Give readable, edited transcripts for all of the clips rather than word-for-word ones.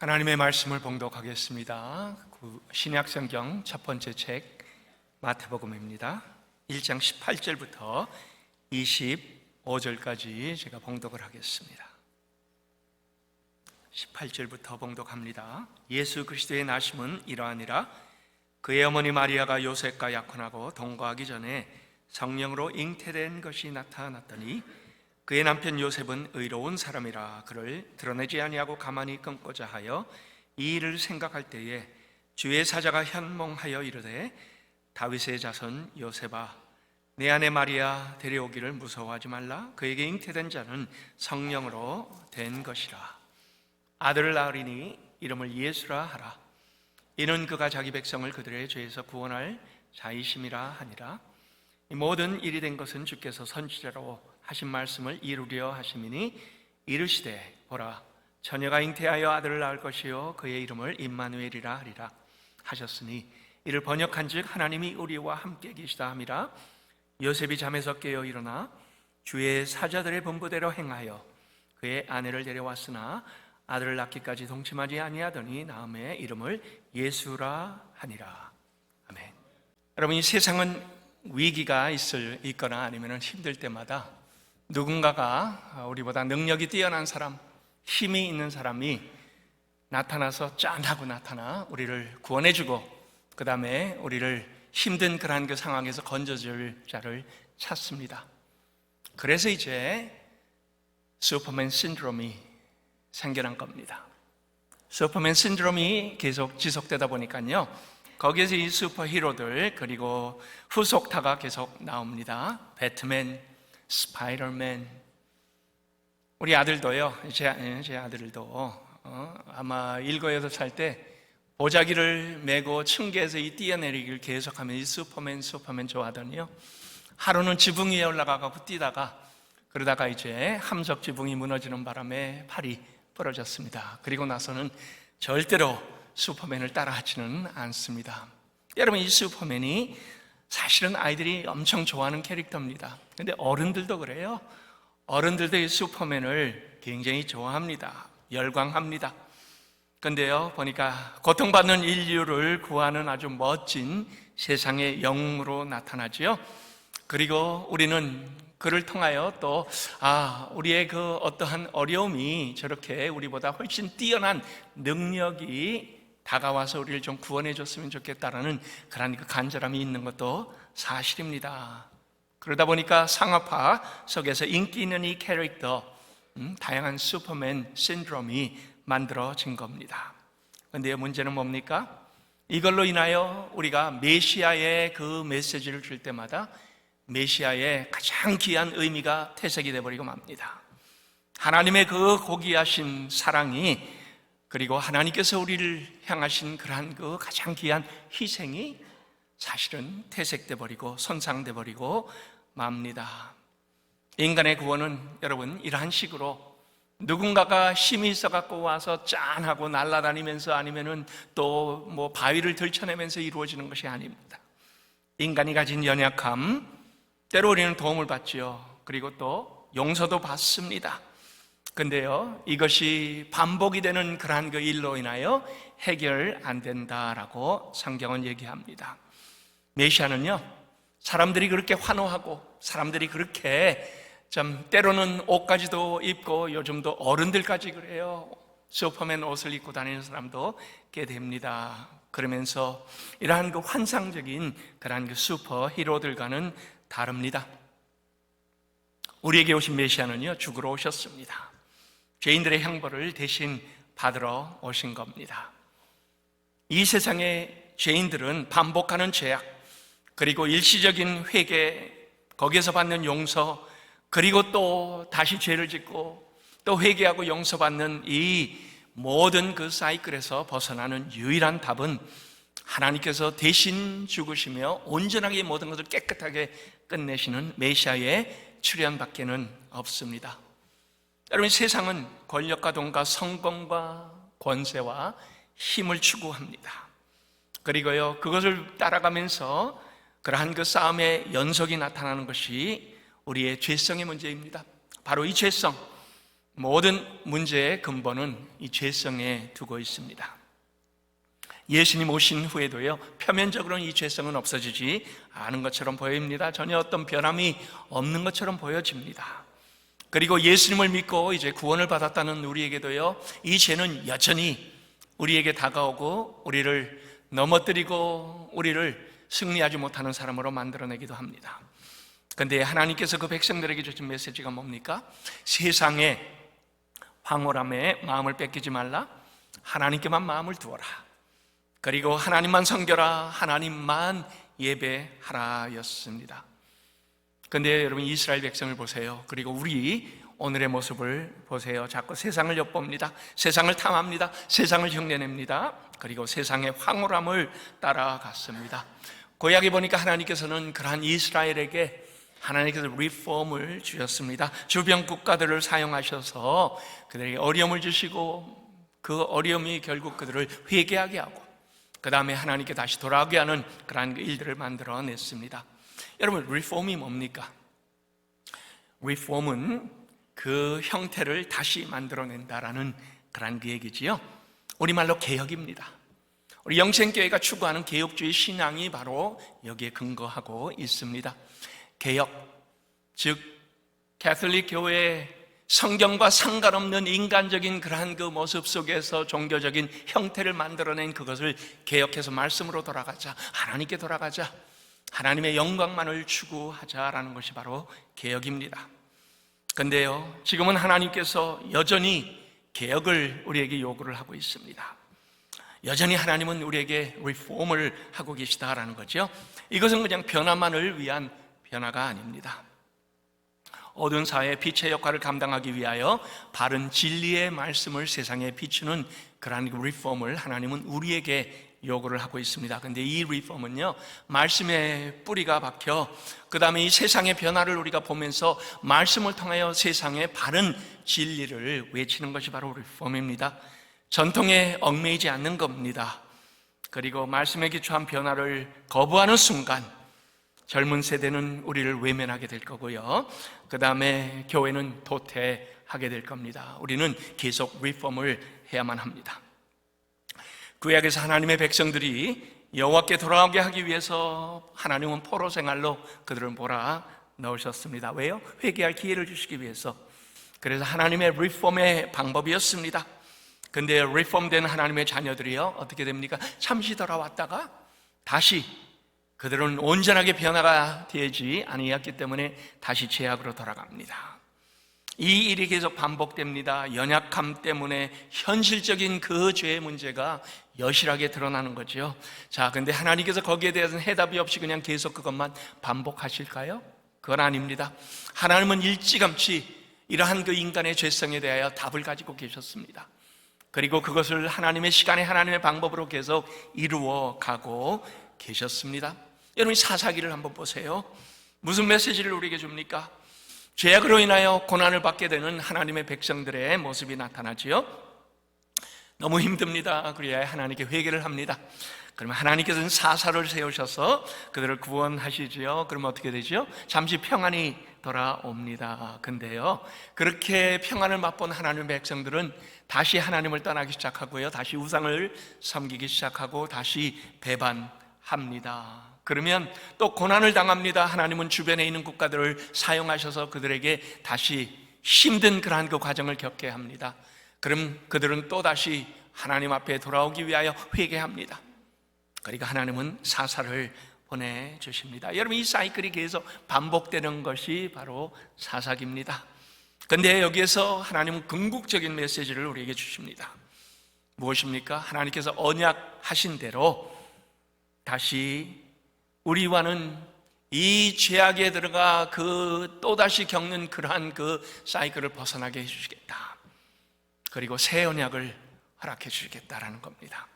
하나님의 말씀을 봉독하겠습니다. 신약성경 첫 번째 책 마태복음입니다. 1장 18절부터 25절까지 제가 봉독을 하겠습니다. 18절부터 봉독합니다. 예수 그리스도의 나심은 이러하니라. 그의 어머니 마리아가 요셉과 약혼하고 동거하기 전에 성령으로 잉태된 것이 나타났더니 그의 남편 요셉은 의로운 사람이라 그를 드러내지 아니하고 가만히 끊고자 하여 이 일을 생각할 때에 주의 사자가 현몽하여 이르되 다윗의 자손 요셉아, 내 아내 마리아 데려오기를 무서워하지 말라. 그에게 잉태된 자는 성령으로 된 것이라. 아들을 낳으리니 이름을 예수라 하라. 이는 그가 자기 백성을 그들의 죄에서 구원할 자이심이라 하니라. 이 모든 일이 된 것은 주께서 선지자로 하신 말씀을 이루려 하심이니 이르시되 보라, 처녀가 잉태하여 아들을 낳을 것이요 그의 이름을 임마누엘이라 하리라 하셨으니 이를 번역한즉 하나님이 우리와 함께 계시다 함이라. 요셉이 잠에서 깨어 일어나 주의 사자들의 분부대로 행하여 그의 아내를 데려왔으나 아들을 낳기까지 동침하지 아니하더니 낳음에 이름을 예수라 하니라. 아멘. 여러분, 이 세상은 위기가 있거나 아니면 힘들 때마다 누군가가 우리보다 능력이 뛰어난 사람, 힘이 있는 사람이 나타나서 짠하고 나타나 우리를 구원해주고 그 다음에 우리를 힘든 그러한 그 상황에서 건져줄 자를 찾습니다. 그래서 이제 슈퍼맨 신드롬이 생겨난 겁니다. 슈퍼맨 신드롬이 계속 지속되다 보니까요, 거기에서 이 슈퍼히로들 그리고 후속타가 계속 나옵니다. 배트맨, 스파이더맨. 우리 아들도요, 제 아들도 아마 7, 8살 때 보자기를 메고 층계에서 이 뛰어내리기를 계속하면 이 슈퍼맨 좋아하더니요, 하루는 지붕 위에 올라가고 뛰다가 그러다가 이제 함석 지붕이 무너지는 바람에 팔이 부러졌습니다. 그리고 나서는 절대로 슈퍼맨을 따라하지는 않습니다. 여러분, 이 슈퍼맨이 사실은 아이들이 엄청 좋아하는 캐릭터입니다. 근데 어른들도 그래요. 어른들도 이 슈퍼맨을 굉장히 좋아합니다. 열광합니다. 근데요, 보니까 고통받는 인류를 구하는 아주 멋진 세상의 영웅으로 나타나지요. 그리고 우리는 그를 통하여 또 우리의 그 어떠한 어려움이 저렇게 우리보다 훨씬 뛰어난 능력이 다가와서 우리를 좀 구원해 줬으면 좋겠다라는 그런 그 간절함이 있는 것도 사실입니다. 그러다 보니까 상업화 속에서 인기 있는 이 캐릭터, 다양한 슈퍼맨 신드롬이 만들어진 겁니다. 그런데 문제는 뭡니까? 이걸로 인하여 우리가 메시아의 그 메시지를 줄 때마다 메시아의 가장 귀한 의미가 퇴색이 되어버리고 맙니다. 하나님의 그 고귀하신 사랑이, 그리고 하나님께서 우리를 향하신 그러한 그 가장 귀한 희생이 사실은 퇴색돼 버리고 손상돼 버리고 맙니다. 인간의 구원은 여러분 이러한 식으로 누군가가 힘이 있어 갖고 와서 짠하고 날아다니면서 아니면은 또 뭐 바위를 들쳐내면서 이루어지는 것이 아닙니다. 인간이 가진 연약함, 때로 우리는 도움을 받지요. 그리고 또 용서도 받습니다. 근데요, 이것이 반복이 되는 그러한 그 일로 인하여 해결 안 된다라고 성경은 얘기합니다. 메시아는요, 사람들이 그렇게 환호하고 사람들이 그렇게 좀 때로는 옷까지도 입고 요즘도 어른들까지 그래요. 슈퍼맨 옷을 입고 다니는 사람도 꽤 됩니다. 그러면서 이러한 그 환상적인 그러한 그 슈퍼히로들과는 다릅니다. 우리에게 오신 메시아는요, 죽으러 오셨습니다. 죄인들의 형벌을 대신 받으러 오신 겁니다. 이 세상의 죄인들은 반복하는 죄악, 그리고 일시적인 회개, 거기에서 받는 용서, 그리고 또 다시 죄를 짓고 또 회개하고 용서받는 이 모든 그 사이클에서 벗어나는 유일한 답은 하나님께서 대신 죽으시며 온전하게 모든 것을 깨끗하게 끝내시는 메시아의 출현밖에는 없습니다. 여러분, 세상은 권력과 돈과 성공과 권세와 힘을 추구합니다. 그리고요, 그것을 따라가면서 그러한 그 싸움의 연속이 나타나는 것이 우리의 죄성의 문제입니다. 바로 이 죄성, 모든 문제의 근본은 이 죄성에 두고 있습니다. 예수님 오신 후에도요, 표면적으로는 이 죄성은 없어지지 않은 것처럼 보입니다. 전혀 어떤 변함이 없는 것처럼 보여집니다. 그리고 예수님을 믿고 이제 구원을 받았다는 우리에게도요, 이 죄는 여전히 우리에게 다가오고 우리를 넘어뜨리고 우리를 승리하지 못하는 사람으로 만들어내기도 합니다. 그런데 하나님께서 그 백성들에게 주신 메시지가 뭡니까? 세상에 황홀함에 마음을 뺏기지 말라. 하나님께만 마음을 두어라. 그리고 하나님만 섬겨라. 하나님만 예배하라 였습니다. 그런데 여러분, 이스라엘 백성을 보세요. 그리고 우리 오늘의 모습을 보세요. 자꾸 세상을 엿봅니다. 세상을 탐합니다. 세상을 흉내냅니다. 그리고 세상의 황홀함을 따라갔습니다. 구약에 보니까 하나님께서는 그러한 이스라엘에게 하나님께서 리폼을 주셨습니다. 주변 국가들을 사용하셔서 그들에게 어려움을 주시고 그 어려움이 결국 그들을 회개하게 하고 그 다음에 하나님께 다시 돌아오게 하는 그러한 일들을 만들어냈습니다. 여러분, 리폼이 뭡니까? 리폼은 그 형태를 다시 만들어낸다라는 그런 그 얘기지요. 우리말로 개혁입니다. 우리 영생교회가 추구하는 개혁주의 신앙이 바로 여기에 근거하고 있습니다. 개혁, 즉 가톨릭 교회의 성경과 상관없는 인간적인 그러한 그 모습 속에서 종교적인 형태를 만들어낸 그것을 개혁해서 말씀으로 돌아가자, 하나님께 돌아가자, 하나님의 영광만을 추구하자라는 것이 바로 개혁입니다. 그런데요, 지금은 하나님께서 여전히 개혁을 우리에게 요구를 하고 있습니다. 여전히 하나님은 우리에게 리폼을 하고 계시다라는 거죠. 이것은 그냥 변화만을 위한 변화가 아닙니다. 어두운 사회의 빛의 역할을 감당하기 위하여 바른 진리의 말씀을 세상에 비추는 그러한 리폼을 하나님은 우리에게 요구를 하고 있습니다. 그런데 이 리폼은요, 말씀의 뿌리가 박혀 그 다음에 이 세상의 변화를 우리가 보면서 말씀을 통하여 세상의 바른 진리를 외치는 것이 바로 리폼입니다. 전통에 얽매이지 않는 겁니다. 그리고 말씀에 기초한 변화를 거부하는 순간 젊은 세대는 우리를 외면하게 될 거고요, 그 다음에 교회는 도태하게 될 겁니다. 우리는 계속 리폼을 해야만 합니다. 구약에서 하나님의 백성들이 여호와께 돌아오게 하기 위해서 하나님은 포로 생활로 그들을 몰아 넣으셨습니다. 왜요? 회개할 기회를 주시기 위해서. 그래서 하나님의 리폼의 방법이었습니다. 근데 리폼된 하나님의 자녀들이요, 어떻게 됩니까? 잠시 돌아왔다가 다시 그들은 온전하게 변화가 되지 아니었기 때문에 다시 죄악으로 돌아갑니다. 이 일이 계속 반복됩니다. 연약함 때문에 현실적인 그 죄의 문제가 여실하게 드러나는 거죠. 자, 근데 하나님께서 거기에 대해서는 해답이 없이 그냥 계속 그것만 반복하실까요? 그건 아닙니다. 하나님은 일찌감치 이러한 그 인간의 죄성에 대하여 답을 가지고 계셨습니다. 그리고 그것을 하나님의 시간에 하나님의 방법으로 계속 이루어 가고 계셨습니다. 여러분, 사사기를 한번 보세요. 무슨 메시지를 우리에게 줍니까? 죄악으로 인하여 고난을 받게 되는 하나님의 백성들의 모습이 나타나지요. 너무 힘듭니다. 그래야 하나님께 회개를 합니다. 그러면 하나님께서는 사사를 세우셔서 그들을 구원하시지요. 그러면 어떻게 되죠? 잠시 평안이 돌아옵니다. 근데요, 그렇게 평안을 맛본 하나님의 백성들은 다시 하나님을 떠나기 시작하고요, 다시 우상을 섬기기 시작하고 다시 배반합니다. 그러면 또 고난을 당합니다. 하나님은 주변에 있는 국가들을 사용하셔서 그들에게 다시 힘든 그러한 그 과정을 겪게 합니다. 그럼 그들은 또 다시 하나님 앞에 돌아오기 위하여 회개합니다. 그러니까 하나님은 사사를 보내주십니다. 여러분, 이 사이클이 계속 반복되는 것이 바로 사사기입니다. 그런데 여기에서 하나님은 궁극적인 메시지를 우리에게 주십니다. 무엇입니까? 하나님께서 언약하신 대로 다시 우리와는 이 죄악에 들어가 그 또다시 겪는 그러한 그 사이클을 벗어나게 해주시겠다. 그리고 새 언약을 허락해 주시겠다라는 겁니다.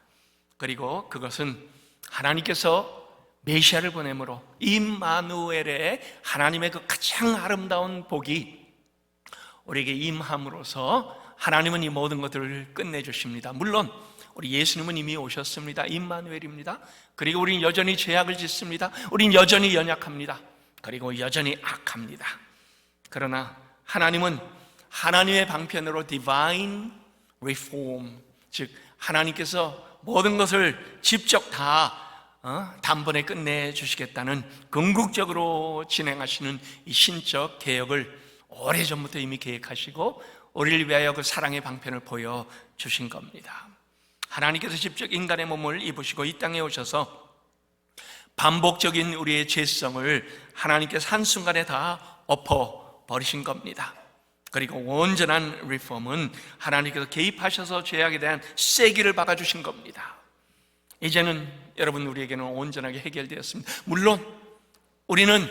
그리고 그것은 하나님께서 메시아를 보내므로 임마누엘의 하나님의 그 가장 아름다운 복이 우리에게 임함으로써 하나님은 이 모든 것들을 끝내주십니다. 물론 우리 예수님은 이미 오셨습니다. 임마누엘입니다. 그리고 우리는 여전히 죄악을 짓습니다. 우리는 여전히 연약합니다. 그리고 여전히 악합니다. 그러나 하나님은 하나님의 방편으로 divine reform, 즉 하나님께서 모든 것을 직접 다 단번에 끝내주시겠다는 궁극적으로 진행하시는 이 신적 개혁을 오래전부터 이미 계획하시고 우리를 위하여 그 사랑의 방편을 보여주신 겁니다. 하나님께서 직접 인간의 몸을 입으시고 이 땅에 오셔서 반복적인 우리의 죄성을 하나님께서 한순간에 다 엎어버리신 겁니다. 그리고 온전한 리폼은 하나님께서 개입하셔서 죄악에 대한 세기를 박아주신 겁니다. 이제는 여러분, 우리에게는 온전하게 해결되었습니다. 물론 우리는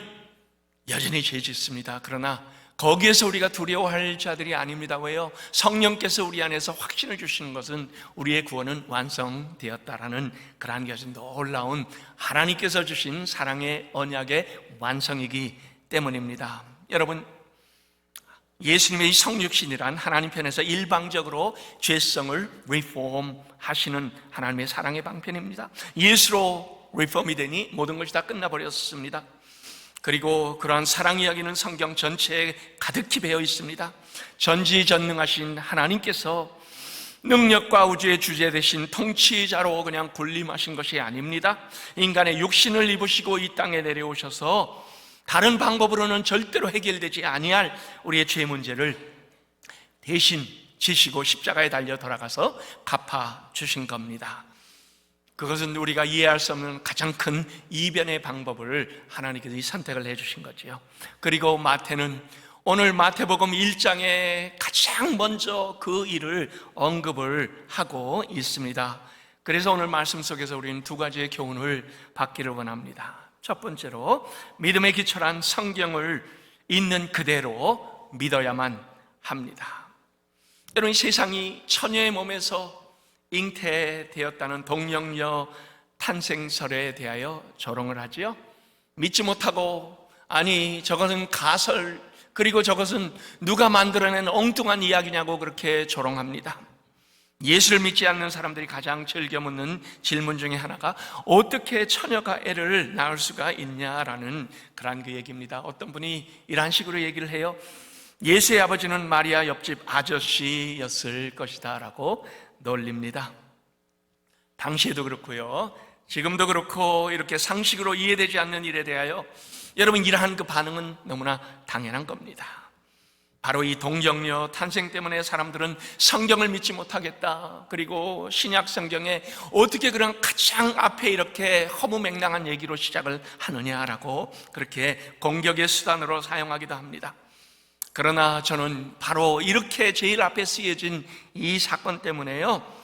여전히 죄 짓습니다. 그러나 거기에서 우리가 두려워할 자들이 아닙니다. 왜요? 성령께서 우리 안에서 확신을 주시는 것은 우리의 구원은 완성되었다라는 그러한 것은 놀라운 하나님께서 주신 사랑의 언약의 완성이기 때문입니다. 여러분, 예수님의 성육신이란 하나님 편에서 일방적으로 죄성을 리폼 하시는 하나님의 사랑의 방편입니다. 예수로 리폼이 되니 모든 것이 다 끝나버렸습니다. 그리고 그러한 사랑 이야기는 성경 전체에 가득히 배어 있습니다. 전지전능하신 하나님께서 능력과 우주의 주제 되신 통치자로 그냥 군림하신 것이 아닙니다. 인간의 육신을 입으시고 이 땅에 내려오셔서 다른 방법으로는 절대로 해결되지 아니할 우리의 죄 문제를 대신 지시고 십자가에 달려 돌아가서 갚아주신 겁니다. 그것은 우리가 이해할 수 없는 가장 큰 이변의 방법을 하나님께서 이 선택을 해주신 거지요. 그리고 마태는 오늘 마태복음 1장에 가장 먼저 그 일을 언급을 하고 있습니다. 그래서 오늘 말씀 속에서 우리는 두 가지의 교훈을 받기를 원합니다. 첫 번째로, 믿음의 기초란 성경을 있는 그대로 믿어야만 합니다. 여러분, 세상이 처녀의 몸에서 잉태되었다는 동정녀 탄생설에 대하여 조롱을 하지요. 믿지 못하고, 아니 저것은 가설, 그리고 저것은 누가 만들어낸 엉뚱한 이야기냐고 그렇게 조롱합니다. 예수를 믿지 않는 사람들이 가장 즐겨 묻는 질문 중에 하나가 어떻게 처녀가 애를 낳을 수가 있냐라는 그런 그 얘기입니다. 어떤 분이 이런 식으로 얘기를 해요. 예수의 아버지는 마리아 옆집 아저씨였을 것이다 라고 놀립니다. 당시에도 그렇고요, 지금도 그렇고, 이렇게 상식으로 이해되지 않는 일에 대하여 여러분, 이러한 그 반응은 너무나 당연한 겁니다. 바로 이 동정녀 탄생 때문에 사람들은 성경을 믿지 못하겠다, 그리고 신약 성경에 어떻게 그런 가장 앞에 이렇게 허무맹랑한 얘기로 시작을 하느냐라고 그렇게 공격의 수단으로 사용하기도 합니다. 그러나 저는 바로 이렇게 제일 앞에 쓰여진 이 사건 때문에요,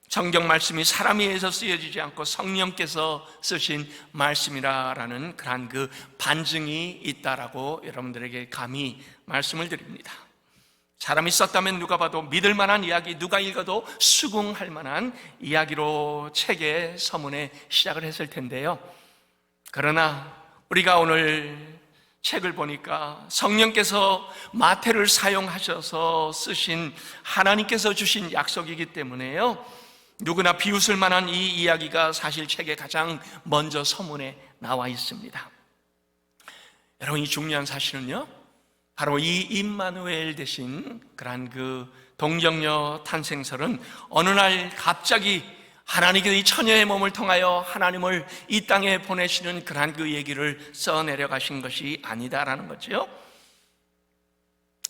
성경 말씀이 사람에 의해서 쓰여지지 않고 성령께서 쓰신 말씀이라는 그런 그 반증이 있다라고 여러분들에게 감히 말씀을 드립니다. 사람이 썼다면 누가 봐도 믿을 만한 이야기, 누가 읽어도 수긍할 만한 이야기로 책의 서문에 시작을 했을 텐데요, 그러나 우리가 오늘 책을 보니까 성령께서 마태를 사용하셔서 쓰신 하나님께서 주신 약속이기 때문에요, 누구나 비웃을 만한 이 이야기가 사실 책에 가장 먼저 서문에 나와 있습니다. 여러분, 이 중요한 사실은요, 바로 이 임마누엘 대신 그러한 그 동정녀 탄생설은 어느 날 갑자기 하나님께서 이 처녀의 몸을 통하여 하나님을 이 땅에 보내시는 그러한 그 얘기를 써내려 가신 것이 아니다라는 거죠.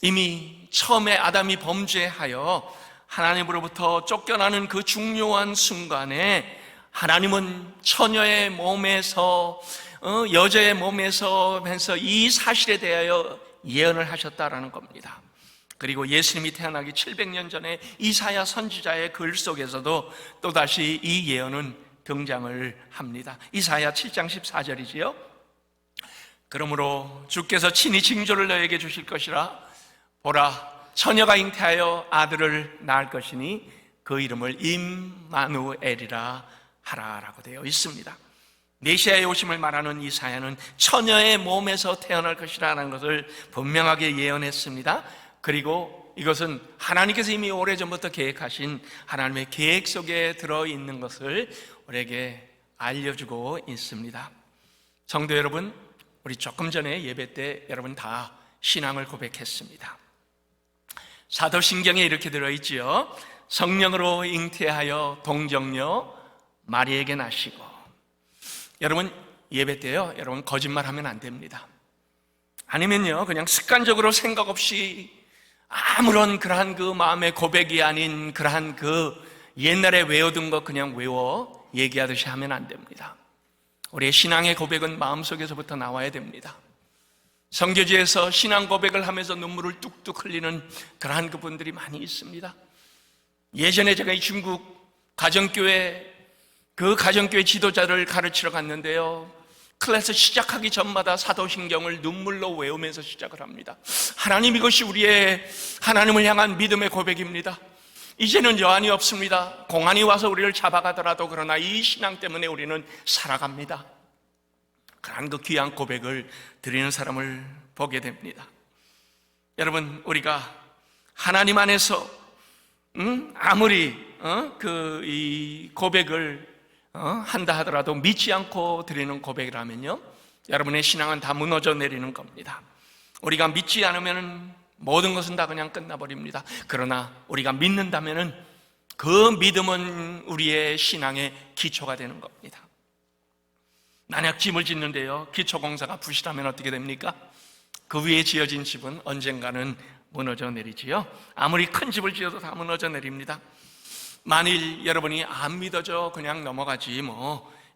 이미 처음에 아담이 범죄하여 하나님으로부터 쫓겨나는 그 중요한 순간에 하나님은 처녀의 몸에서, 여자의 몸에서 하면서 이 사실에 대하여 예언을 하셨다라는 겁니다. 그리고 예수님이 태어나기 700년 전에 이사야 선지자의 글 속에서도 또다시 이 예언은 등장을 합니다. 이사야 7장 14절이지요. 그러므로 주께서 친히 징조를 너에게 주실 것이라. 보라, 처녀가 잉태하여 아들을 낳을 것이니 그 이름을 임마누엘이라 하라라고 되어 있습니다. 메시아의 오심을 말하는 이사야는 처녀의 몸에서 태어날 것이라는 것을 분명하게 예언했습니다. 그리고 이것은 하나님께서 이미 오래전부터 계획하신 하나님의 계획 속에 들어있는 것을 우리에게 알려주고 있습니다. 성도 여러분, 우리 조금 전에 예배 때 여러분 다 신앙을 고백했습니다. 사도신경에 이렇게 들어있지요. 성령으로 잉태하여 동정녀 마리에게 나시고. 여러분, 예배 때요, 여러분 거짓말하면 안 됩니다. 아니면요 그냥 습관적으로 생각 없이 아무런 그러한 그 마음의 고백이 아닌 그러한 그 옛날에 외워둔 거 그냥 외워 얘기하듯이 하면 안 됩니다. 우리의 신앙의 고백은 마음속에서부터 나와야 됩니다. 선교지에서 신앙 고백을 하면서 눈물을 뚝뚝 흘리는 그러한 그분들이 많이 있습니다. 예전에 제가 이 중국 가정교회 지도자를 가르치러 갔는데요, 클래스 시작하기 전마다 사도신경을 눈물로 외우면서 시작을 합니다. 하나님, 이것이 우리의 하나님을 향한 믿음의 고백입니다. 이제는 여한이 없습니다. 공안이 와서 우리를 잡아가더라도 그러나 이 신앙 때문에 우리는 살아갑니다. 그러한 그 귀한 고백을 드리는 사람을 보게 됩니다. 여러분, 우리가 하나님 안에서 아무리 이 고백을 한다 하더라도 믿지 않고 드리는 고백이라면요, 여러분의 신앙은 다 무너져 내리는 겁니다. 우리가 믿지 않으면 모든 것은 다 그냥 끝나버립니다. 그러나 우리가 믿는다면 그 믿음은 우리의 신앙의 기초가 되는 겁니다. 만약 집을 짓는데요, 기초공사가 부실하면 어떻게 됩니까? 그 위에 지어진 집은 언젠가는 무너져 내리지요. 아무리 큰 집을 지어도 다 무너져 내립니다. 만일 여러분이 안 믿어져 그냥 넘어가지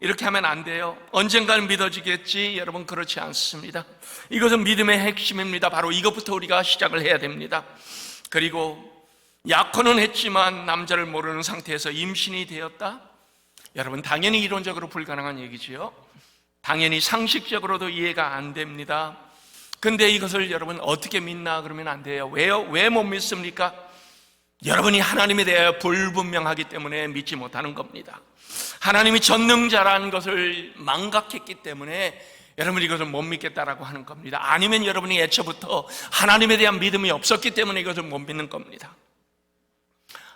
이렇게 하면 안 돼요. 언젠가는 믿어지겠지. 여러분, 그렇지 않습니다. 이것은 믿음의 핵심입니다. 바로 이것부터 우리가 시작을 해야 됩니다. 그리고 약혼은 했지만 남자를 모르는 상태에서 임신이 되었다? 여러분, 당연히 이론적으로 불가능한 얘기지요. 당연히 상식적으로도 이해가 안 됩니다. 근데 이것을 여러분 어떻게 믿나 그러면 안 돼요. 왜요? 왜 못 믿습니까? 여러분이 하나님에 대하여 불분명하기 때문에 믿지 못하는 겁니다. 하나님이 전능자라는 것을 망각했기 때문에 여러분이 이것을 못 믿겠다라고 하는 겁니다. 아니면 여러분이 애초부터 하나님에 대한 믿음이 없었기 때문에 이것을 못 믿는 겁니다.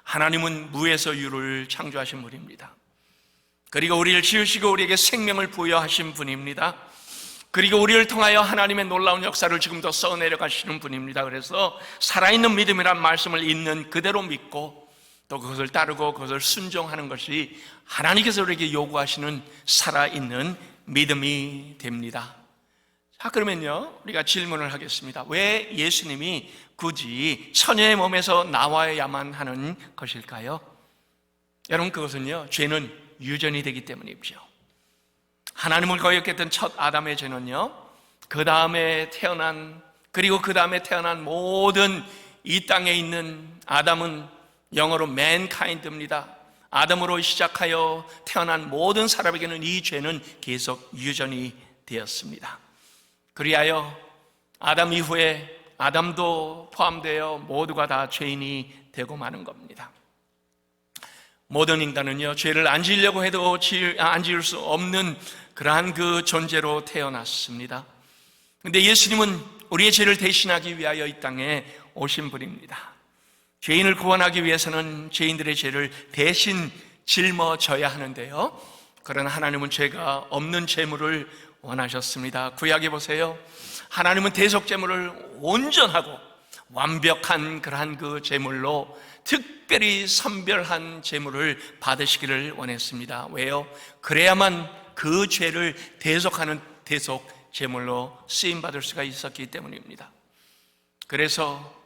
하나님은 무에서 유를 창조하신 분입니다. 그리고 우리를 지으시고 우리에게 생명을 부여하신 분입니다. 그리고 우리를 통하여 하나님의 놀라운 역사를 지금도 써내려가시는 분입니다. 그래서 살아있는 믿음이란 말씀을 있는 그대로 믿고 또 그것을 따르고 그것을 순종하는 것이 하나님께서 우리에게 요구하시는 살아있는 믿음이 됩니다. 자, 그러면요, 우리가 질문을 하겠습니다. 왜 예수님이 굳이 처녀의 몸에서 나와야만 하는 것일까요? 여러분, 그것은요, 죄는 유전이 되기 때문이죠. 하나님을 거역했던 첫 아담의 죄는요, 그 다음에 태어난 모든 이 땅에 있는 아담은 영어로 mankind입니다. 아담으로 시작하여 태어난 모든 사람에게는 이 죄는 계속 유전이 되었습니다. 그리하여 아담 이후에 아담도 포함되어 모두가 다 죄인이 되고 마는 겁니다. 모든 인간은요, 죄를 안 지으려고 해도 안 지을 수 없는 그러한 그 존재로 태어났습니다. 그런데 예수님은 우리의 죄를 대신하기 위하여 이 땅에 오신 분입니다. 죄인을 구원하기 위해서는 죄인들의 죄를 대신 짊어져야 하는데요, 그러나 하나님은 죄가 없는 제물을 원하셨습니다. 구약에 보세요. 하나님은 대속제물을 온전하고 완벽한 그러한 그 제물로 특별히 선별한 제물을 받으시기를 원했습니다. 왜요? 그래야만 그 죄를 대속하는 대속 제물로 쓰임받을 수가 있었기 때문입니다. 그래서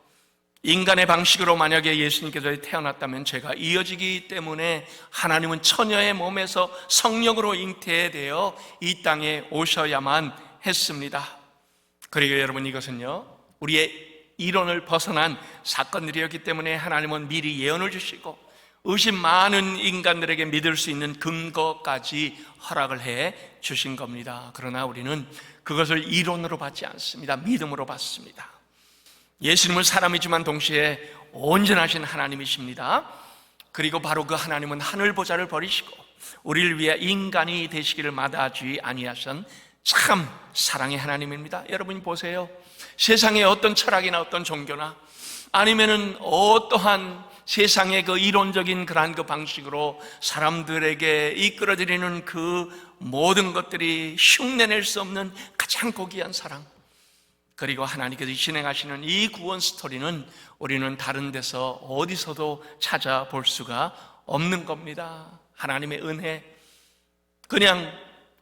인간의 방식으로 만약에 예수님께서 태어났다면 죄가 이어지기 때문에 하나님은 처녀의 몸에서 성령으로 잉태되어 이 땅에 오셔야만 했습니다. 그리고 여러분, 이것은요, 우리의 이론을 벗어난 사건들이었기 때문에 하나님은 미리 예언을 주시고 의심 많은 인간들에게 믿을 수 있는 근거까지 허락을 해 주신 겁니다. 그러나 우리는 그것을 이론으로 받지 않습니다. 믿음으로 받습니다. 예수님은 사람이지만 동시에 온전하신 하나님이십니다. 그리고 바로 그 하나님은 하늘 보좌를 버리시고 우리를 위해 인간이 되시기를 마다하지 아니하신 참 사랑의 하나님입니다. 여러분이 보세요. 세상에 어떤 철학이나 어떤 종교나 아니면은 어떠한 세상의 그 이론적인 그러한 그 방식으로 사람들에게 이끌어드리는 그 모든 것들이 흉내낼 수 없는 가장 고귀한 사랑, 그리고 하나님께서 진행하시는 이 구원 스토리는 우리는 다른 데서 어디서도 찾아볼 수가 없는 겁니다. 하나님의 은혜, 그냥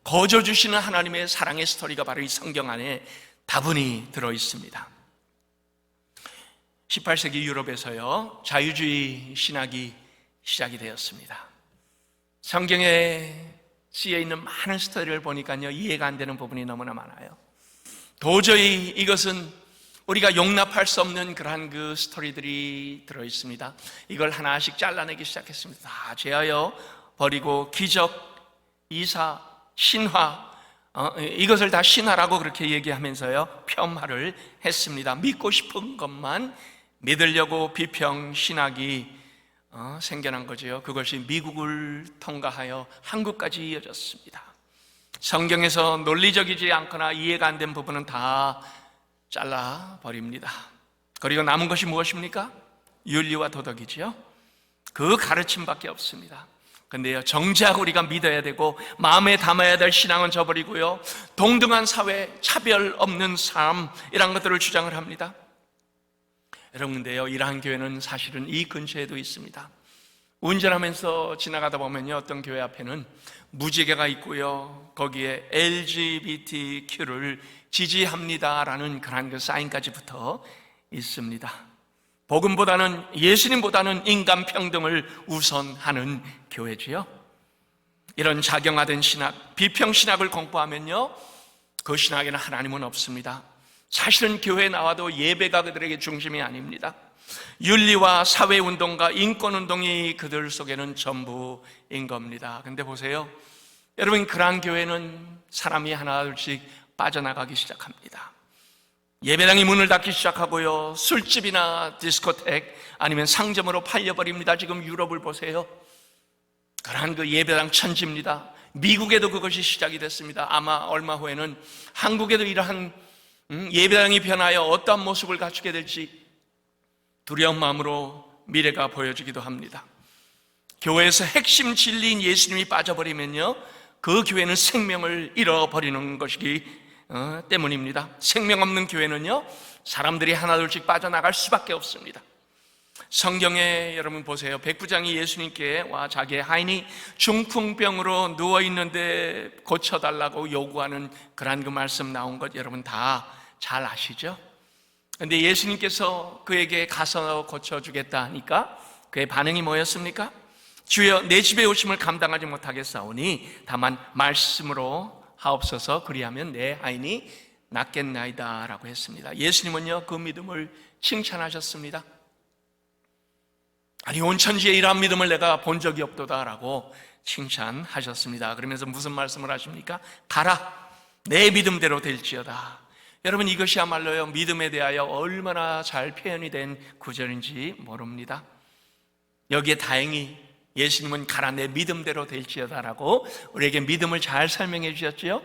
거저 주시는 하나님의 사랑의 스토리가 바로 이 성경 안에 다분히 들어있습니다. 18세기 유럽에서요, 자유주의 신학이 시작이 되었습니다. 성경에 쓰여 있는 많은 스토리를 보니까요, 이해가 안 되는 부분이 너무나 많아요. 도저히 이것은 우리가 용납할 수 없는 그러한 그 스토리들이 들어있습니다. 이걸 하나씩 잘라내기 시작했습니다. 다 제하여 버리고 기적, 이사, 신화, 이것을 다 신화라고 그렇게 얘기하면서요, 폄하를 했습니다. 믿고 싶은 것만 믿으려고 비평 신학이 생겨난 거죠. 그것이 미국을 통과하여 한국까지 이어졌습니다. 성경에서 논리적이지 않거나 이해가 안 된 부분은 다 잘라버립니다. 그리고 남은 것이 무엇입니까? 윤리와 도덕이지요. 그 가르침밖에 없습니다. 근데요, 정작 우리가 믿어야 되고 마음에 담아야 될 신앙은 저버리고요, 동등한 사회, 차별 없는 삶, 이런 것들을 주장을 합니다. 여러분, 근데요, 이러한 교회는 사실은 이 근처에도 있습니다. 운전하면서 지나가다 보면요, 어떤 교회 앞에는 무지개가 있고요, 거기에 LGBTQ를 지지합니다라는 그런 그 사인까지 붙어 있습니다. 복음보다는, 예수님보다는 인간 평등을 우선하는 교회지요. 이런 작용화된 신학, 비평 신학을 공부하면요, 그 신학에는 하나님은 없습니다. 사실은 교회에 나와도 예배가 그들에게 중심이 아닙니다. 윤리와 사회운동과 인권운동이 그들 속에는 전부인 겁니다. 근데 보세요, 여러분, 그러한 교회는 사람이 하나둘씩 빠져나가기 시작합니다. 예배당이 문을 닫기 시작하고요, 술집이나 디스코텍 아니면 상점으로 팔려버립니다. 지금 유럽을 보세요. 그러한 그 예배당 천지입니다. 미국에도 그것이 시작이 됐습니다. 아마 얼마 후에는 한국에도 이러한 예배당이 변하여 어떠한 모습을 갖추게 될지 두려운 마음으로 미래가 보여지기도 합니다. 교회에서 핵심 진리인 예수님이 빠져버리면요, 그 교회는 생명을 잃어버리는 것이기 때문입니다. 생명 없는 교회는요, 사람들이 하나둘씩 빠져나갈 수밖에 없습니다. 성경에 여러분 보세요, 백부장이 예수님께 와 자기의 하인이 중풍병으로 누워있는데 고쳐달라고 요구하는 그런 그 말씀 나온 것 여러분 다 잘 아시죠? 근데 예수님께서 그에게 가서 고쳐주겠다 하니까 그의 반응이 뭐였습니까? 주여, 내 집에 오심을 감당하지 못하겠사오니 다만 말씀으로 하옵소서, 그리하면 내 하인이 낫겠나이다 라고 했습니다. 예수님은요, 그 믿음을 칭찬하셨습니다. 아니, 온 천지에 이러한 믿음을 내가 본 적이 없도다 라고 칭찬하셨습니다. 그러면서 무슨 말씀을 하십니까? 가라, 내 믿음대로 될지어다. 여러분, 이것이야말로요, 믿음에 대하여 얼마나 잘 표현이 된 구절인지 모릅니다. 여기에 다행히 예수님은 가라, 내 믿음대로 될지어다 라고 우리에게 믿음을 잘 설명해 주셨지요.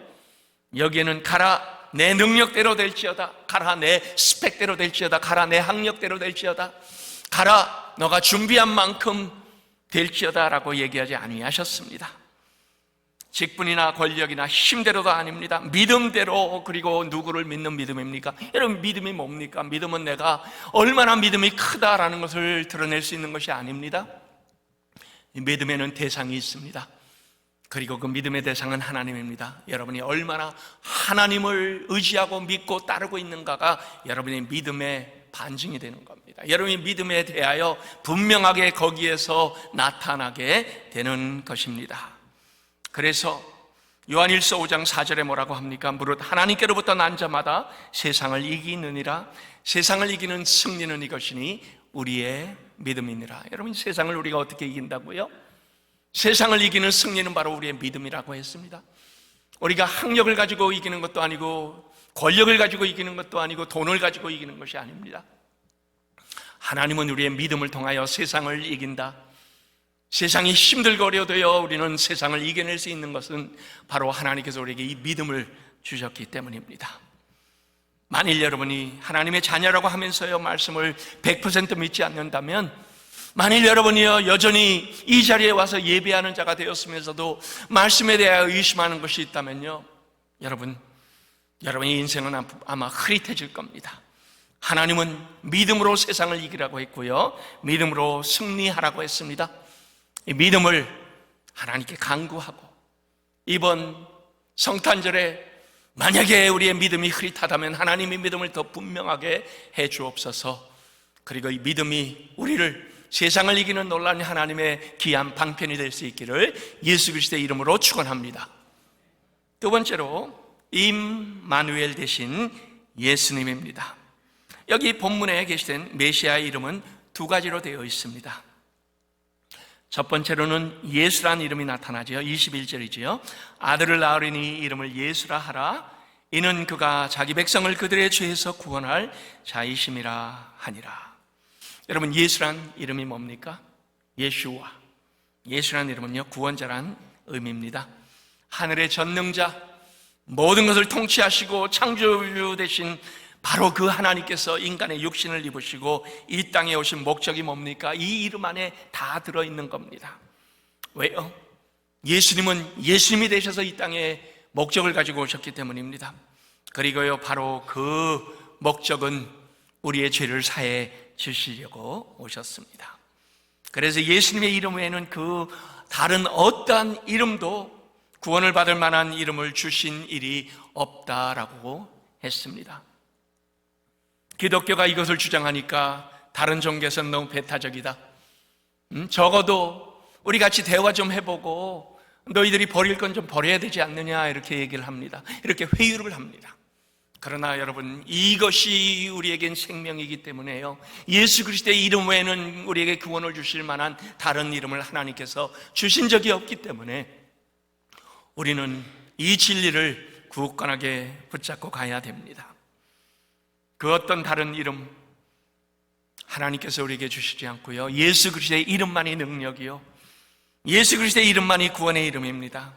여기에는 가라, 내 능력대로 될지어다, 가라, 내 스펙대로 될지어다, 가라, 내 학력대로 될지어다, 가라, 너가 준비한 만큼 될지어다 라고 얘기하지 아니하셨습니다. 직분이나 권력이나 힘대로도 아닙니다. 믿음대로. 그리고 누구를 믿는 믿음입니까? 여러분, 믿음이 뭡니까? 믿음은 내가 얼마나 믿음이 크다라는 것을 드러낼 수 있는 것이 아닙니다. 믿음에는 대상이 있습니다. 그리고 그 믿음의 대상은 하나님입니다. 여러분이 얼마나 하나님을 의지하고 믿고 따르고 있는가가 여러분의 믿음의 반증이 되는 겁니다. 여러분이 믿음에 대하여 분명하게 거기에서 나타나게 되는 것입니다. 그래서 요한일서 5장 4절에 뭐라고 합니까? 무릇 하나님께로부터 난 자마다 세상을 이기느니라. 세상을 이기는 승리는 이것이니 우리의 믿음이니라. 여러분, 세상을 우리가 어떻게 이긴다고요? 세상을 이기는 승리는 바로 우리의 믿음이라고 했습니다. 우리가 학력을 가지고 이기는 것도 아니고 권력을 가지고 이기는 것도 아니고 돈을 가지고 이기는 것이 아닙니다. 하나님은 우리의 믿음을 통하여 세상을 이긴다. 세상이 힘들고 어려워도요, 우리는 세상을 이겨낼 수 있는 것은 바로 하나님께서 우리에게 이 믿음을 주셨기 때문입니다. 만일 여러분이 하나님의 자녀라고 하면서요, 말씀을 100% 믿지 않는다면, 만일 여러분이요, 여전히 이 자리에 와서 예배하는 자가 되었으면서도 말씀에 대하여 의심하는 것이 있다면요, 여러분, 여러분의 인생은 아마 흐릿해질 겁니다. 하나님은 믿음으로 세상을 이기라고 했고요, 믿음으로 승리하라고 했습니다. 이 믿음을 하나님께 간구하고, 이번 성탄절에 만약에 우리의 믿음이 흐릿하다면 하나님의 믿음을 더 분명하게 해 주옵소서. 그리고 이 믿음이 우리를 세상을 이기는 놀라운 하나님의 귀한 방편이 될 수 있기를 예수 그리스도의 이름으로 축원합니다. 두 번째로 임마누엘 대신 예수님입니다. 여기 본문에 게시된 메시아의 이름은 두 가지로 되어 있습니다. 첫 번째로는 예수란 이름이 나타나죠. 21절이지요. 아들을 낳으리니 이름을 예수라 하라. 이는 그가 자기 백성을 그들의 죄에서 구원할 자이심이라 하니라. 여러분, 예수란 이름이 뭡니까? 예슈와. 예수란 이름은요, 구원자란 의미입니다. 하늘의 전능자, 모든 것을 통치하시고 창조주 되신 바로 그 하나님께서 인간의 육신을 입으시고 이 땅에 오신 목적이 뭡니까? 이 이름 안에 다 들어있는 겁니다. 왜요? 예수님은 예수님이 되셔서 이 땅에 목적을 가지고 오셨기 때문입니다. 그리고요, 바로 그 목적은 우리의 죄를 사해 주시려고 오셨습니다. 그래서 예수님의 이름 외에는 그 다른 어떠한 이름도 구원을 받을 만한 이름을 주신 일이 없다라고 했습니다. 기독교가 이것을 주장하니까 다른 종교에서는 너무 배타적이다. 적어도 우리 같이 대화 좀 해보고 너희들이 버릴 건 좀 버려야 되지 않느냐, 이렇게 얘기를 합니다. 이렇게 회유를 합니다. 그러나 여러분, 이것이 우리에겐 생명이기 때문에요, 예수 그리스도의 이름 외에는 우리에게 구원을 주실 만한 다른 이름을 하나님께서 주신 적이 없기 때문에 우리는 이 진리를 굳건하게 붙잡고 가야 됩니다. 그 어떤 다른 이름 하나님께서 우리에게 주시지 않고요, 예수 그리스도의 이름만이 능력이요, 예수 그리스도의 이름만이 구원의 이름입니다.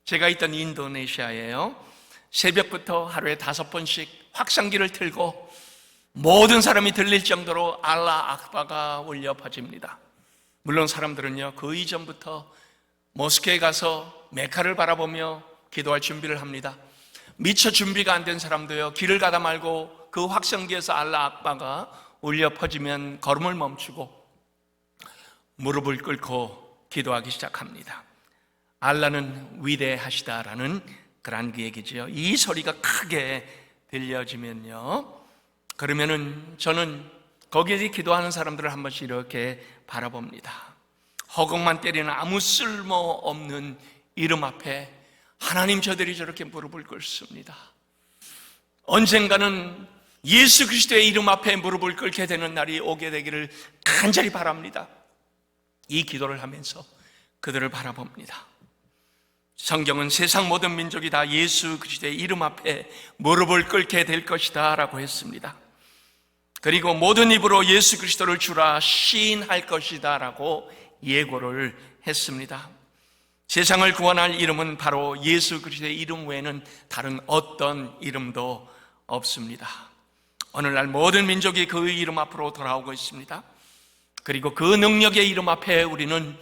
제가 있던 인도네시아에요, 새벽부터 하루에 5번씩 확성기를 틀고 모든 사람이 들릴 정도로 알라 악바가 울려 퍼집니다. 물론 사람들은요, 그 이전부터 모스크에 가서 메카를 바라보며 기도할 준비를 합니다. 미처 준비가 안 된 사람도요, 길을 가다 말고 그 확성기에서 알라 악바가 울려 퍼지면 걸음을 멈추고 무릎을 꿇고 기도하기 시작합니다. 알라는 위대하시다라는 그런 그 얘기죠. 이 소리가 크게 들려지면요, 그러면은 저는 거기에 기도하는 사람들을 한 번씩 이렇게 바라봅니다. 허공만 때리는 아무 쓸모없는 이름 앞에 하나님, 저들이 저렇게 무릎을 꿇습니다. 언젠가는 예수 그리스도의 이름 앞에 무릎을 꿇게 되는 날이 오게 되기를 간절히 바랍니다. 이 기도를 하면서 그들을 바라봅니다. 성경은 세상 모든 민족이 다 예수 그리스도의 이름 앞에 무릎을 꿇게 될 것이다 라고 했습니다. 그리고 모든 입으로 예수 그리스도를 주라 시인할 것이다 라고 예고를 했습니다. 세상을 구원할 이름은 바로 예수 그리스도의 이름 외에는 다른 어떤 이름도 없습니다. 오늘날 모든 민족이 그 이름 앞으로 돌아오고 있습니다. 그리고 그 능력의 이름 앞에 우리는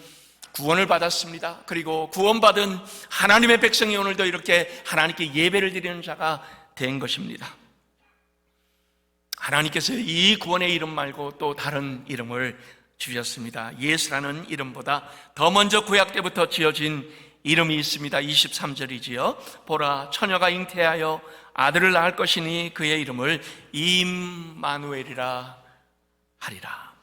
구원을 받았습니다. 그리고 구원받은 하나님의 백성이 오늘도 이렇게 하나님께 예배를 드리는 자가 된 것입니다. 하나님께서 이 구원의 이름 말고 또 다른 이름을 주셨습니다. 예수라는 이름보다 더 먼저 구약 때부터 지어진 이름이 있습니다. 23절이지요. 보라, 처녀가 잉태하여 아들을 낳을 것이니 그의 이름을 임마누엘이라 하리라.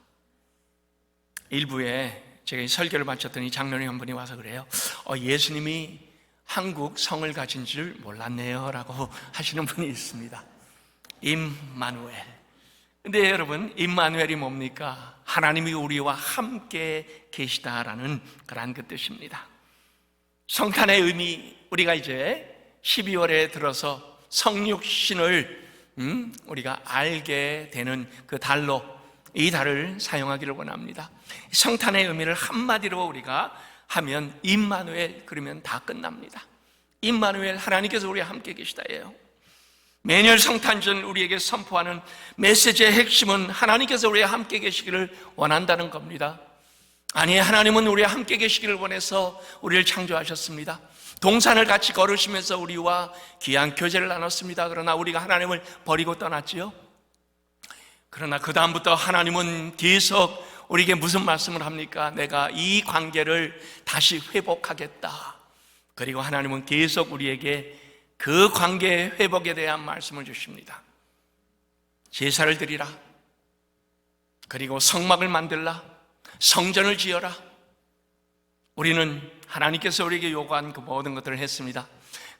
일부에 제가 설교를 마쳤더니 장로님 한 분이 와서 그래요. 예수님이 한국 성을 가진 줄 몰랐네요 라고 하시는 분이 있습니다. 임마누엘. 근데 여러분, 임마누엘이 뭡니까? 하나님이 우리와 함께 계시다라는 그런 그 뜻입니다. 성탄의 의미, 우리가 이제 12월에 들어서 성육신을 우리가 알게 되는 그 달로 이 달을 사용하기를 원합니다. 성탄의 의미를 한마디로 우리가 하면 임마누엘, 그러면 다 끝납니다. 임마누엘, 하나님께서 우리와 함께 계시다예요. 매년 성탄절 우리에게 선포하는 메시지의 핵심은 하나님께서 우리와 함께 계시기를 원한다는 겁니다. 아니, 하나님은 우리와 함께 계시기를 원해서 우리를 창조하셨습니다. 동산을 같이 걸으시면서 우리와 귀한 교제를 나눴습니다. 그러나 우리가 하나님을 버리고 떠났지요. 그러나 그 다음부터 하나님은 계속 우리에게 무슨 말씀을 합니까? 내가 이 관계를 다시 회복하겠다. 그리고 하나님은 계속 우리에게 그 관계의 회복에 대한 말씀을 주십니다. 제사를 드리라. 그리고 성막을 만들라. 성전을 지어라. 우리는 하나님께서 우리에게 요구한 그 모든 것들을 했습니다.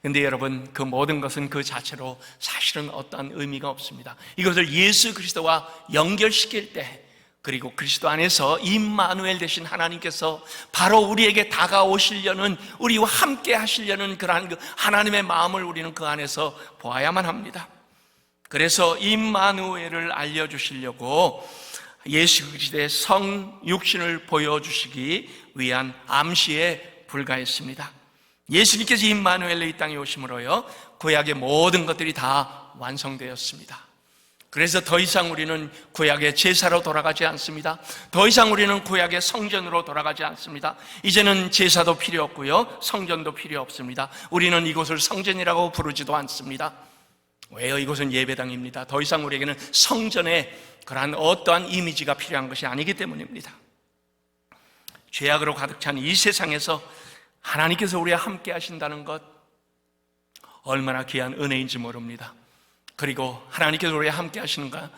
근데 여러분, 그 모든 것은 그 자체로 사실은 어떠한 의미가 없습니다. 이것을 예수 그리스도와 연결시킬 때, 그리고 그리스도 안에서 임마누엘 되신 하나님께서 바로 우리에게 다가오시려는, 우리와 함께 하시려는 그러한 그 하나님의 마음을 우리는 그 안에서 보아야만 합니다. 그래서 임마누엘을 알려주시려고 예수 그리스도의 성육신을 보여주시기 위한 암시에 불과했습니다. 예수님께서 임마누엘로 이 땅에 오심으로요, 구약의 모든 것들이 다 완성되었습니다. 그래서 더 이상 우리는 구약의 제사로 돌아가지 않습니다. 더 이상 우리는 구약의 성전으로 돌아가지 않습니다. 이제는 제사도 필요 없고요, 성전도 필요 없습니다. 우리는 이곳을 성전이라고 부르지도 않습니다. 왜요? 이곳은 예배당입니다. 더 이상 우리에게는 성전의 그러한 어떠한 이미지가 필요한 것이 아니기 때문입니다. 죄악으로 가득 찬 이 세상에서 하나님께서 우리와 함께 하신다는 것, 얼마나 귀한 은혜인지 모릅니다. 그리고 하나님께서 우리와 함께 하시는가,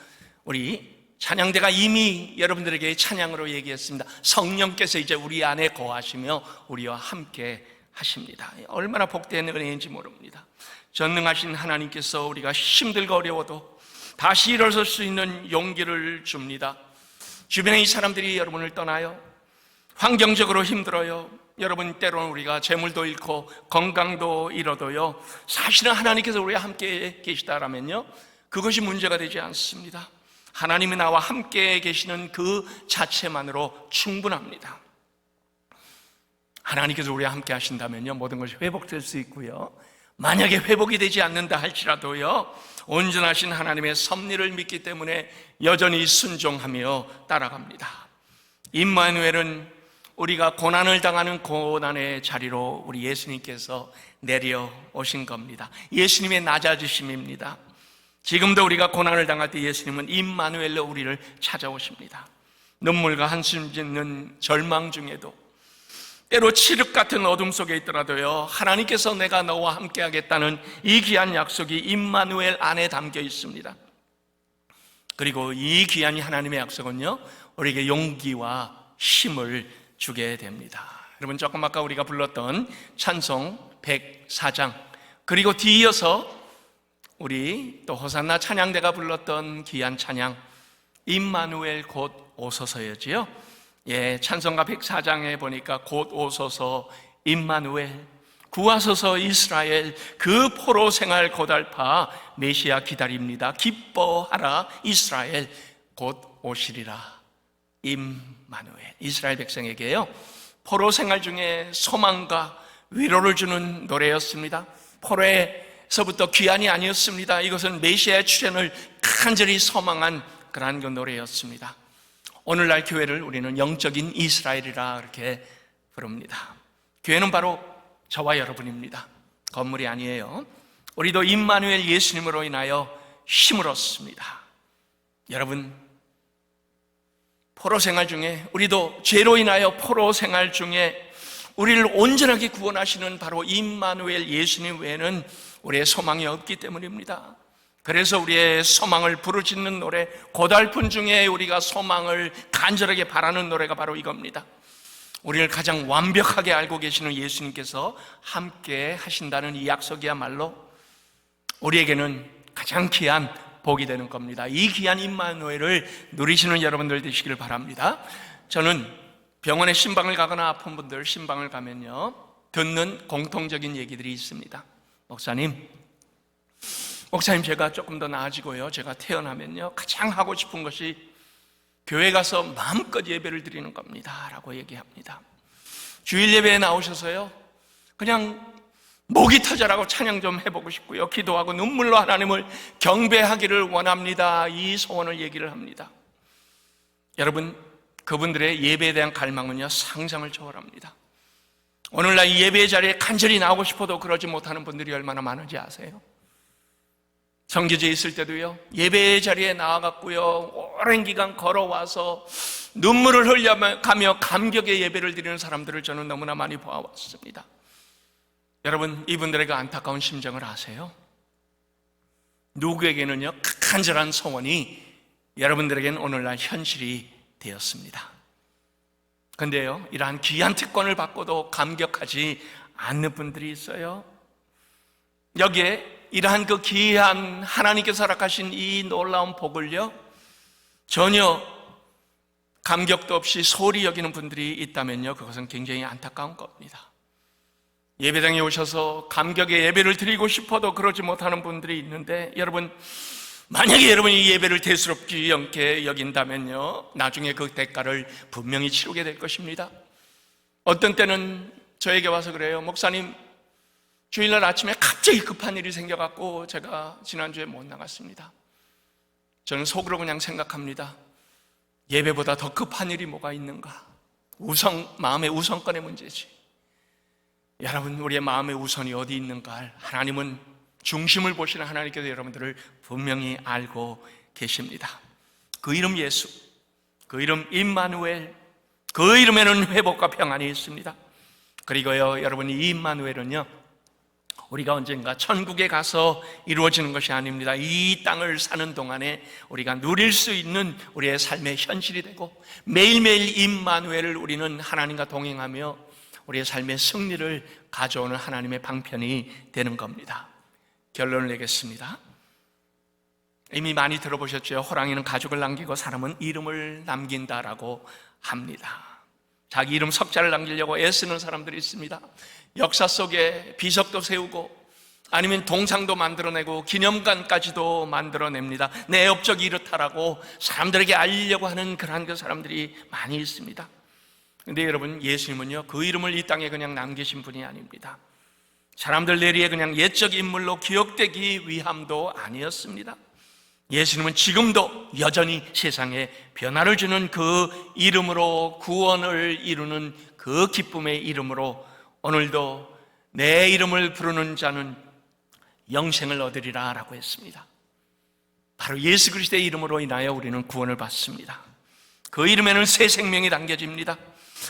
우리 찬양대가 이미 여러분들에게 찬양으로 얘기했습니다. 성령께서 이제 우리 안에 거하시며 우리와 함께 하십니다. 얼마나 복된 은혜인지 모릅니다. 전능하신 하나님께서 우리가 힘들고 어려워도 다시 일어설 수 있는 용기를 줍니다. 주변에 이 사람들이 여러분을 떠나요. 환경적으로 힘들어요. 여러분, 때로는 우리가 재물도 잃고 건강도 잃어도요, 사실은 하나님께서 우리와 함께 계시다라면요, 그것이 문제가 되지 않습니다. 하나님이 나와 함께 계시는 그 자체만으로 충분합니다. 하나님께서 우리와 함께 하신다면요, 모든 것이 회복될 수 있고요, 만약에 회복이 되지 않는다 할지라도요, 온전하신 하나님의 섭리를 믿기 때문에 여전히 순종하며 따라갑니다. 임마누엘은 우리가 고난을 당하는 고난의 자리로 우리 예수님께서 내려오신 겁니다. 예수님의 낮아지심입니다. 지금도 우리가 고난을 당할 때 예수님은 임마누엘로 우리를 찾아오십니다. 눈물과 한숨 짓는 절망 중에도, 때로 칠흑 같은 어둠 속에 있더라도요, 하나님께서 내가 너와 함께 하겠다는 이 귀한 약속이 임마누엘 안에 담겨 있습니다. 그리고 이 귀한 하나님의 약속은요, 우리에게 용기와 힘을 주게 됩니다. 여러분, 조금 아까 우리가 불렀던 찬송 104장, 그리고 뒤이어서 우리 또 호산나 찬양대가 불렀던 귀한 찬양 임마누엘 곧 오소서였지요. 예, 찬송가 104장에 보니까 곧 오소서 임마누엘, 구하소서 이스라엘, 그 포로 생활 고달파 메시아 기다립니다. 기뻐하라 이스라엘, 곧 오시리라. 임마누엘, 이스라엘 백성에게요, 포로 생활 중에 소망과 위로를 주는 노래였습니다. 포로에서부터 귀환이 아니었습니다. 이것은 메시아의 출현을 간절히 소망한 그러한 그 노래였습니다. 오늘날 교회를 우리는 영적인 이스라엘이라 그렇게 부릅니다. 교회는 바로 저와 여러분입니다. 건물이 아니에요. 우리도 임마누엘 예수님으로 인하여 힘을 얻습니다. 여러분, 포로 생활 중에, 우리도 죄로 인하여 포로 생활 중에 우리를 온전하게 구원하시는 바로 임마누엘 예수님 외에는 우리의 소망이 없기 때문입니다. 그래서 우리의 소망을 부르짖는 노래, 고달픈 중에 우리가 소망을 간절하게 바라는 노래가 바로 이겁니다. 우리를 가장 완벽하게 알고 계시는 예수님께서 함께 하신다는 이 약속이야말로 우리에게는 가장 귀한 복이 되는 겁니다. 이 귀한 임마누엘을 누리시는 여러분들 되시기를 바랍니다. 저는 병원에 신방을 가거나 아픈 분들 신방을 가면요, 듣는 공통적인 얘기들이 있습니다. 목사님, 제가 조금 더 나아지고요, 제가 태어나면요, 가장 하고 싶은 것이 교회 가서 마음껏 예배를 드리는 겁니다 라고 얘기합니다. 주일 예배에 나오셔서요, 그냥 목이 터져라고 찬양 좀 해보고 싶고요, 기도하고 눈물로 하나님을 경배하기를 원합니다. 이 소원을 얘기를 합니다. 여러분, 그분들의 예배에 대한 갈망은요, 상상을 초월합니다. 오늘날 이 예배 자리에 간절히 나오고 싶어도 그러지 못하는 분들이 얼마나 많은지 아세요? 성교제에 있을 때도요, 예배 자리에 나와갖고요, 오랜 기간 걸어와서 눈물을 흘려가며 감격의 예배를 드리는 사람들을 저는 너무나 많이 보아왔습니다. 여러분, 이분들의 그 안타까운 심정을 아세요? 누구에게는요, 간절한 소원이 여러분들에게는 오늘날 현실이 되었습니다. 근데요, 이러한 귀한 특권을 받고도 감격하지 않는 분들이 있어요. 여기에 이러한 그 귀한 하나님께서 허락하신 이 놀라운 복을요, 전혀 감격도 없이 소홀히 여기는 분들이 있다면요, 그것은 굉장히 안타까운 겁니다. 예배당에 오셔서 감격의 예배를 드리고 싶어도 그러지 못하는 분들이 있는데, 여러분, 만약에 여러분이 이 예배를 대수롭지 않게 여긴다면요, 나중에 그 대가를 분명히 치르게 될 것입니다. 어떤 때는 저에게 와서 그래요. 목사님, 주일날 아침에 갑자기 급한 일이 생겨갖고 제가 지난주에 못 나갔습니다. 저는 속으로 그냥 생각합니다. 예배보다 더 급한 일이 뭐가 있는가? 마음의 우선권의 문제지. 여러분, 우리의 마음의 우선이 어디 있는가? 하나님은 중심을 보시는 하나님께서 여러분들을 분명히 알고 계십니다. 그 이름 예수, 그 이름 임마누엘, 그 이름에는 회복과 평안이 있습니다. 그리고요, 여러분, 이 임마누엘은요, 우리가 언젠가 천국에 가서 이루어지는 것이 아닙니다. 이 땅을 사는 동안에 우리가 누릴 수 있는 우리의 삶의 현실이 되고, 매일매일 임마누엘을 우리는 하나님과 동행하며 우리의 삶의 승리를 가져오는 하나님의 방편이 되는 겁니다. 결론을 내겠습니다. 이미 많이 들어보셨죠? 호랑이는 가죽을 남기고 사람은 이름을 남긴다라고 합니다. 자기 이름 석자를 남기려고 애쓰는 사람들이 있습니다. 역사 속에 비석도 세우고 아니면 동상도 만들어내고 기념관까지도 만들어냅니다. 내 업적이 이렇다라고 사람들에게 알리려고 하는 그러한 그 사람들이 많이 있습니다. 근데 여러분, 예수님은요, 그 이름을 이 땅에 그냥 남기신 분이 아닙니다. 사람들 내리에 그냥 옛적 인물로 기억되기 위함도 아니었습니다. 예수님은 지금도 여전히 세상에 변화를 주는 그 이름으로, 구원을 이루는 그 기쁨의 이름으로 오늘도 내 이름을 부르는 자는 영생을 얻으리라 라고 했습니다. 바로 예수 그리스도의 이름으로 인하여 우리는 구원을 받습니다. 그 이름에는 새 생명이 담겨집니다.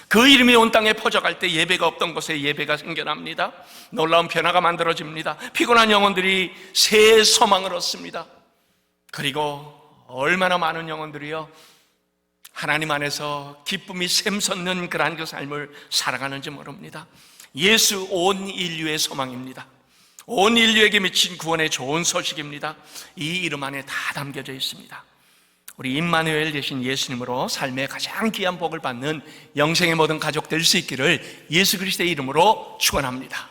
그 이름이 온 땅에 퍼져갈 때 예배가 없던 곳에 예배가 생겨납니다. 놀라운 변화가 만들어집니다. 피곤한 영혼들이 새 소망을 얻습니다. 그리고 얼마나 많은 영혼들이요, 하나님 안에서 기쁨이 샘솟는 그러한 그 삶을 살아가는지 모릅니다. 예수 온 인류의 소망입니다. 온 인류에게 미친 구원의 좋은 소식입니다. 이 이름 안에 다 담겨져 있습니다. 우리 임마누엘 되신 예수님으로 삶의 가장 귀한 복을 받는 영생의 모든 가족 될 수 있기를 예수 그리스도의 이름으로 축원합니다.